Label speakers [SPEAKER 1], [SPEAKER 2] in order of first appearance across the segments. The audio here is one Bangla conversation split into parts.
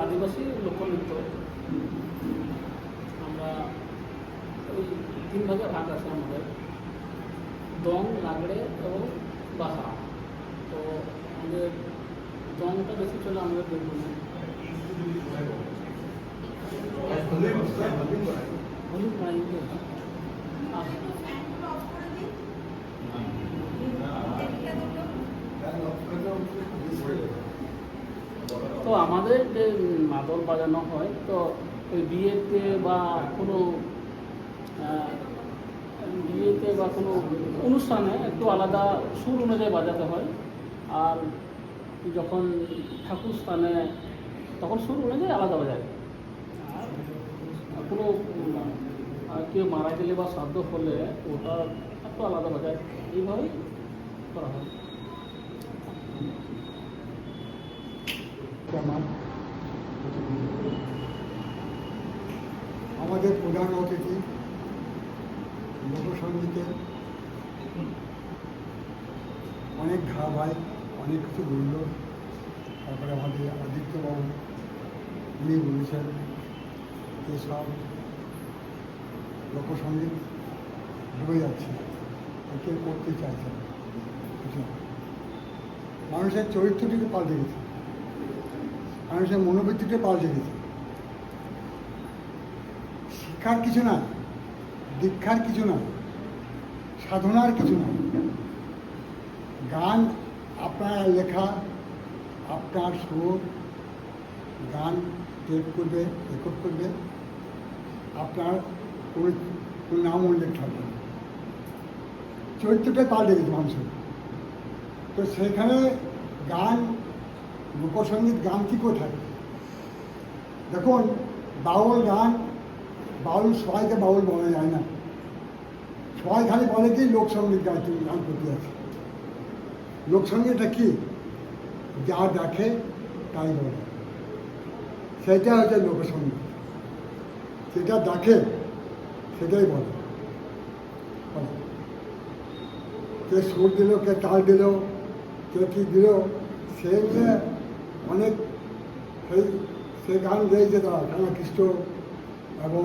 [SPEAKER 1] আদিবাসী লোকনৃত্য। আমরা ওই 3 ভাগে ভাগ আছে আমাদের, দং, লাগড়ে এবং বাহা। তো আমাদের দংটা বেশি চলে আমাদের বীরভূমে। তো আমাদের যে মাদল বাজানো হয়, তো ওই বিয়েতে বা কোনো অনুষ্ঠানে একটু আলাদা সুর অনুযায়ী বাজাতে হয়। আর যখন ঠাকুর স্থানে তখন সুর অনুযায়ী আলাদা বাজায়। আর কোনো কেউ মারা গেলে বা শ্রাদ্ধ হলে ওটা একটু আলাদা বাজায়। এইভাবেই করা হয়।
[SPEAKER 2] আমাদের প্রধান অতিথি লোকসঙ্গীতের অনেক ভাই অনেক কিছু বলল। তারপরে আমাদের আদিত্যবাবু উনি বলেছেন এসব লোকসঙ্গীত ডুবে যাচ্ছে, একে করতে চাইছেন কিছু। মানুষের চরিত্রটিকে পাল্টে গেছে, মানুষের মনোবৃত্তিটা পাল্টে গেছে। শিক্ষার কিছু না, দীক্ষার কিছু না, সাধনার কিছু না। গান আপনার লেখা, আপনার সুর, গান টেপ করবে, রেকর্ড করবে, আপনার কোনো নাম উল্লেখ থাকবে না। চরিত্রটাই পাল্টে গেছে মানুষের। তো সেখানে গান, লোকসঙ্গীত গান কী করে থাকে? দেখুন, বাউল গান, বাউল সবাইকে বাউল বলা যায় না। সবাই খালি বলে কি লোকসঙ্গীত গান, তুমি গান করতে আছে। লোকসঙ্গীতটা কি? যা দেখে তাই বলে, সেটা হচ্ছে লোকসঙ্গীত। যেটা দেখে সেটাই বলে। কে সুর দিল, কে তাল দিল, কে কী দিল, সে নিয়ে অনেক সে গান গেয়েছে তারা। রাধাকৃষ্ণ এবং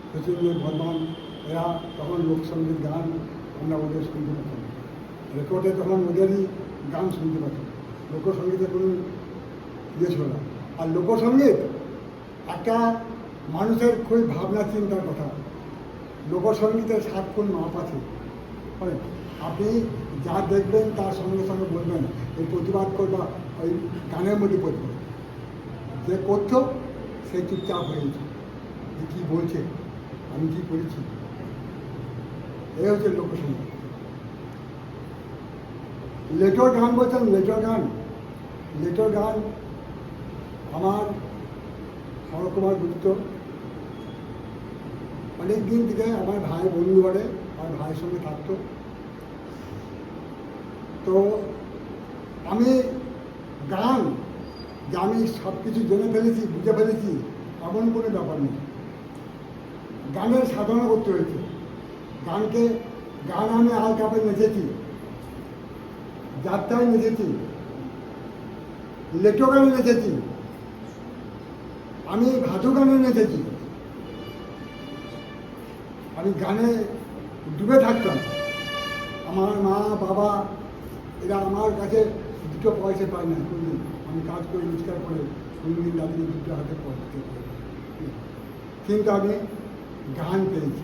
[SPEAKER 2] শচীন্দ্র বর্মন এরা তখন লোকসঙ্গীত গান আমরা ওদের শুনতে পেতাম। রেকর্ডে তখন ওদেরই গান শুনতে পেতাম। লোকসঙ্গীতের কোনো ইয়ে ছিল না। আর লোকসঙ্গীত একটা মানুষের খুবই ভাবনা চিন্তার কথা। লোকসঙ্গীতের 7 কোণ মাপ আছে। আপনি যা দেখবেন তার সঙ্গে সঙ্গে বলবেন, এই প্রতিবাদ করবা, ওই গানের মধ্যে পড়বে। যে করত সে চুপচাপ হয়েছে, যে কী বলছে, আমি কী করেছি। এই হচ্ছে লোকসঙ্গীত। লেটোর গান বলছেন, লেটোর গান, লেটোর গান আমার সরকুমার গুপ্ত অনেক দিন থেকে আমার ভাই বন্ধু করে, আমার ভাইয়ের সঙ্গে থাকতো। তো আমি গান যে আমি সব কিছু জেনে ফেলেছি, বুঝে ফেলেছি, এমন কোনো ব্যাপার নেই। গানের সাধনা করতে হয়েছে। গান আমি আল কাপে নেচেছি, যাত্রায় নেচেছি, লেটো গানে নেচেছি, আমি ভাদু গানে নেচেছি। আমি গানে ডুবে থাকতাম। আমার মা বাবা এরা আমার কাছে 2 পয়সা পায় না কোনদিন। আমি কাজ করে রোজগার করে কোনদিন দাঁড়িয়ে 2 হাতে পয়সা দিতে পারি, কিন্তু আমি গান পেয়েছি।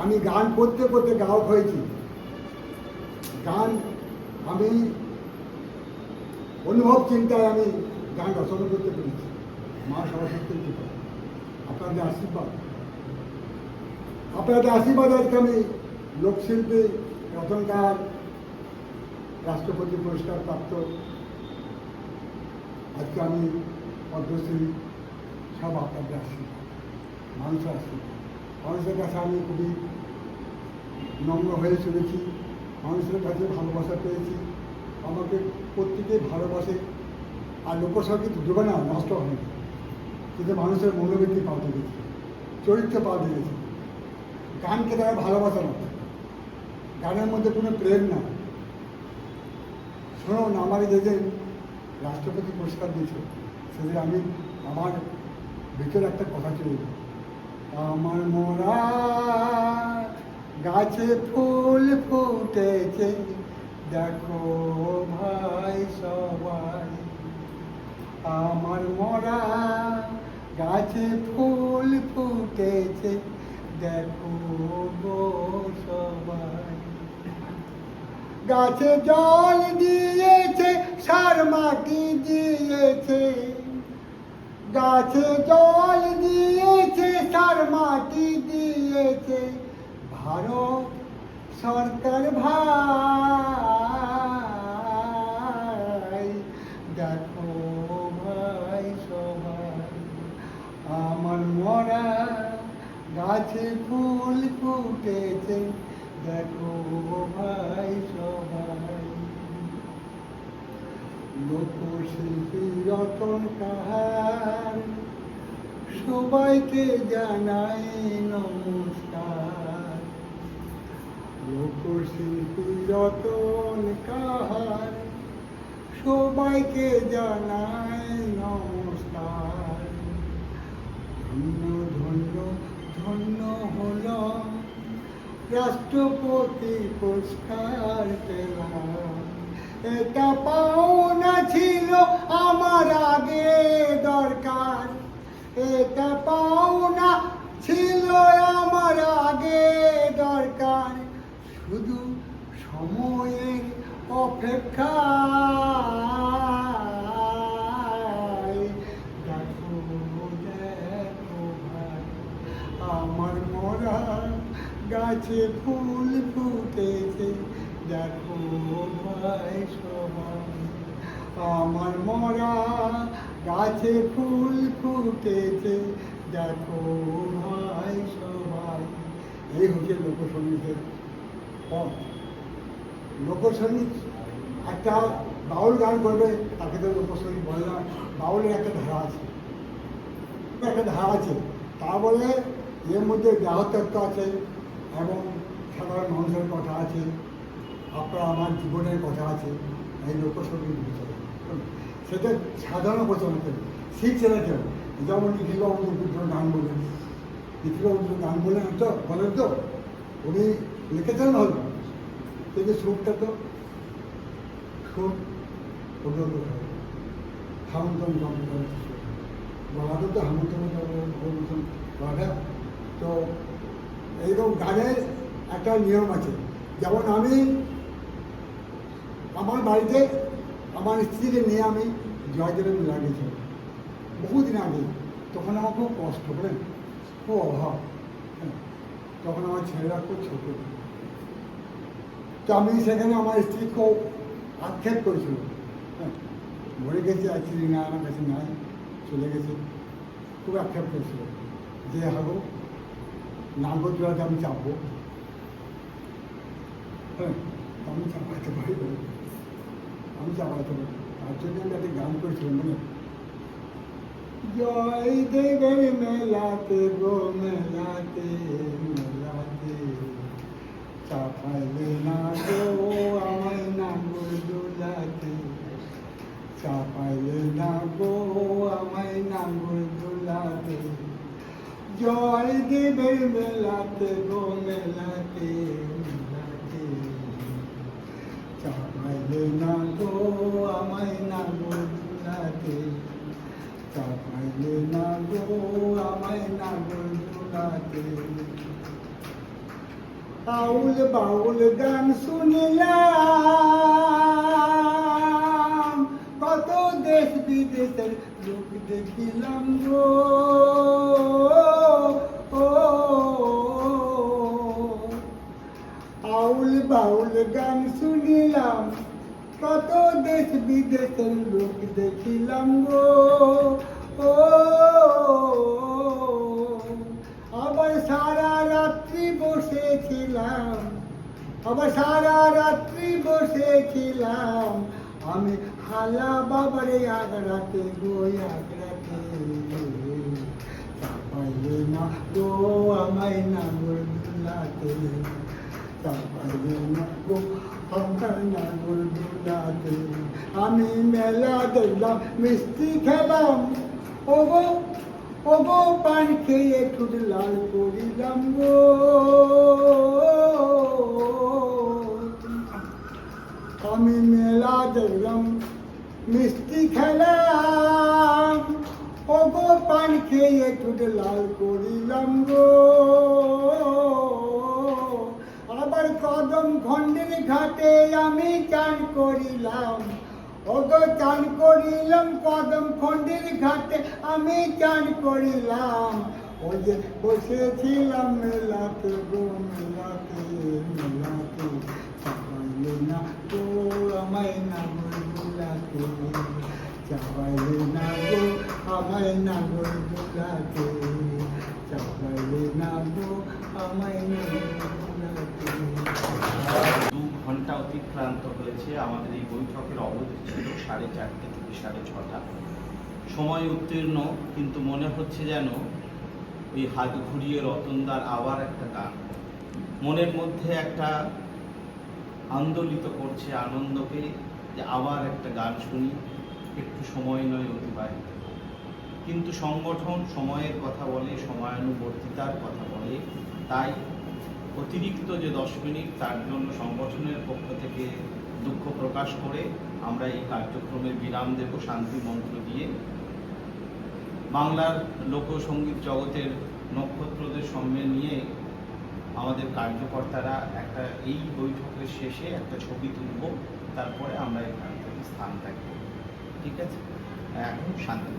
[SPEAKER 2] আমি গান করতে করতে গায়ক হয়েছি। গান আমি অনুভব চিন্তায় আমি গান রচনা করতে পেরেছি। মা সরস্বতীর কৃপা, আপনাদের আশীর্বাদ, আপনাদের আশীর্বাদ আজকে আমি লোকশিল্পী, রচনকার, রাষ্ট্রপতি পুরস্কার প্রাপ্ত, আজকে আমি পদ্মশ্রী, সব আপনাদের আশীর্বাদ, মানুষের আশীর্বাদ। মানুষের কাছে আমি খুবই নম্র হয়ে চলেছি, মানুষের কাছে ভালোবাসা পেয়েছি। আমাকে প্রত্যেকেই ভালোবাসে। আর লোকসঙ্গীত ডুবে না, নষ্ট হয়নি, কিন্তু মানুষের মনোবৃত্তি পাল্টে গেছে, চরিত্র পাল্টে গেছে। গানকে তারা ভালোবাসা না, গানের মধ্যে কোনো প্রেম না। শুনুন, আমার যেদিন রাষ্ট্রপতি পুরস্কার দিয়েছে, সেদিন আমি আমার ভিতরে একটা কথা ছিল, আমার মোরা গাছে ফুল ফুটেছে দেখো ভাই সবাই, আমার মোরা গাছে ফুল ফুটেছে দেখো গো সবাই, গাছে জল দিয়েছে সার মাটি দিয়েছে, গাছে জল দিয়েছে সার মাটি দিয়েছে, ভারত সরকার ভাই দেখো ভাই সবাই, আমার মরা গাছে ফুল ফুটেছে দেখো ভাই সবাই। লোকশিল্পী রতন কাহার সবাইকে জানাই নমস্কার, লোকশিল্পী রতন কাহার সবাইকে জানাই নমস্কার। ধন্য ধন্য ধন্য হল রাষ্ট্রপতি পুরস্কার পেলাম, এটা পাওনা ছিল আমার আগে দরকার, এটা পাওনা ছিল আমার আগে দরকার, শুধু সময়ের অপেক্ষায় দেখো দেখো ভাই, আমার মরা গাছে ফুল ফুটেছে দেখো ভাই সবাই, আমার মরা গাছে ফুল ফুটেছে দেখো ভাই সবাই। এই হচ্ছে লোকসঙ্গীতের পথ। লোকসঙ্গীত একটা বাউল গান করবে তাকে তো লোকসঙ্গীত বলে না, বাউলের একটা ধারা আছে, তা বলে এর মধ্যে দেহতত্ত্ব আছে এবং সাধারণ মানুষের কথা আছে, আপনার আমার জীবনের কথা আছে, এই লোকসঙ্গীত বিষয়ে সেটা সাধারণ প্রচলন করে শিখছে না কেউ। যেমন নিখিলবাবু গান বলেন, নিখিলবাবু গান বলেন তো বলেন তো, উনি লিখেছেন ভালো, কিন্তু সুরটা তো সুর উন্নত হয়, হামন্তন গলাটা তো হামন্তন গলাটা। তো এইরকম গানের একটা নিয়ম আছে, যেমন আমি আমার বাড়িতে আমার স্ত্রীকে নিয়ে আমি জয়দেবে মেলা গেছিলাম বহুদিন আগে, তখন আমার খুব কষ্ট করেন, খুব অভাব, তখন আমার ছেলেরা খুব ছোট, তো আমি সেখানে আমার স্ত্রী খুব আক্ষেপ করেছিল, মরে গেছে আর স্ত্রী না আমার কাছে নাই, চলে গেছে, খুব আক্ষেপ করেছিল যে হাগো নাগরদোলাতে আমি চাপবো, আমি চাপাতে পারি, আমি চাপাতে পারি, তার জন্য আমি একটা গান করেছিলাম, মানে জয় দেবের মেলাতে গো মেলাতে মেলাতে চাপাইলে না গো আমায় নাগর দোলাতে, চাপাইলে না গো আমায় নাগর দোলাতে, জয় দেবের মেলাতে গো মেলাতে মেলাতে চাপাইলে না গো আমায় নাগর দোলাতে, চাপাইলে না গো আমায় নাগর দোলাতে। আউল বাউল গান শুনিলাম, কত দেশ বিদেশের লোক দেখিলাম গো, আউল বাউল গান শুনিলাম, কত দেশ বিদেশের লোক দেখিলাম গো, আবার সারা রাত্রি বসেছিলাম, আবার সারা রাত্রি বসেছিলাম আমি হালা বাবারে আগ্রাতে গো আগ্রাতে, চাপাইলে না গো আমায় নাগর দোলাতে, চাপাইলে না গো আমায় নাগর দোলাতে। আমি মেলা দেখলাম মিষ্টি খেলাম, ওগো ওগো পান খেয়ে ঠুট লাল করিলাম গো। আমি মেলা দেখলাম মিষ্টি খেলাম, ওগো পান খেয়ে ঠুট লাল করিলাম গো। আবার কদম খণ্ডের ঘাটে আমি চান করিলাম, ওগো চান করিলাম কদম খণ্ডের ঘাটে আমি চান করিলাম। ওই যে বসেছিলাম মেলাতে গো মেলাতে মেলাতে, চাপাইলে না গো আমায় নাগর দোলাতে, চাপাইলে না গো আমায় নাগর দোলাতে, চাপাইলে না গো আমায় নাগর দোলাতে।
[SPEAKER 3] 2 ঘন্টা অতিক্রান্ত হয়েছে। আমাদের এই বৈঠকের অবধি ছিল 4:30 থেকে 6:30। সময় উত্তীর্ণ, কিন্তু মনে হচ্ছে যেন ওই হাত ঘুরিয়ে রতনদার আবার একটা গান মনের মধ্যে একটা আন্দোলিত করছে আনন্দকে, যে আবার একটা গান শুনি, একটু সময় নয় অতিবাহিত। কিন্তু সংগঠন সময়ের কথা বলে, সময়ানুবর্তিতার কথা বলে, তাই অতিরিক্ত যে 10 মিনিট তার জন্য সংগঠনের পক্ষ থেকে দুঃখ প্রকাশ করে আমরা এই কার্যক্রমের বিরাম দেব শান্তি মন্ত্র দিয়ে। বাংলার লোকসঙ্গীত জগতের নক্ষত্রদের সঙ্গে নিয়ে আমাদের কার্যকর্তারা একটা এই বৈঠকের শেষে একটা ছবি তুলব, তারপরে আমরা এখান থেকে স্থান ত্যাগ করব। ঠিক আছে, এখন শান্তি।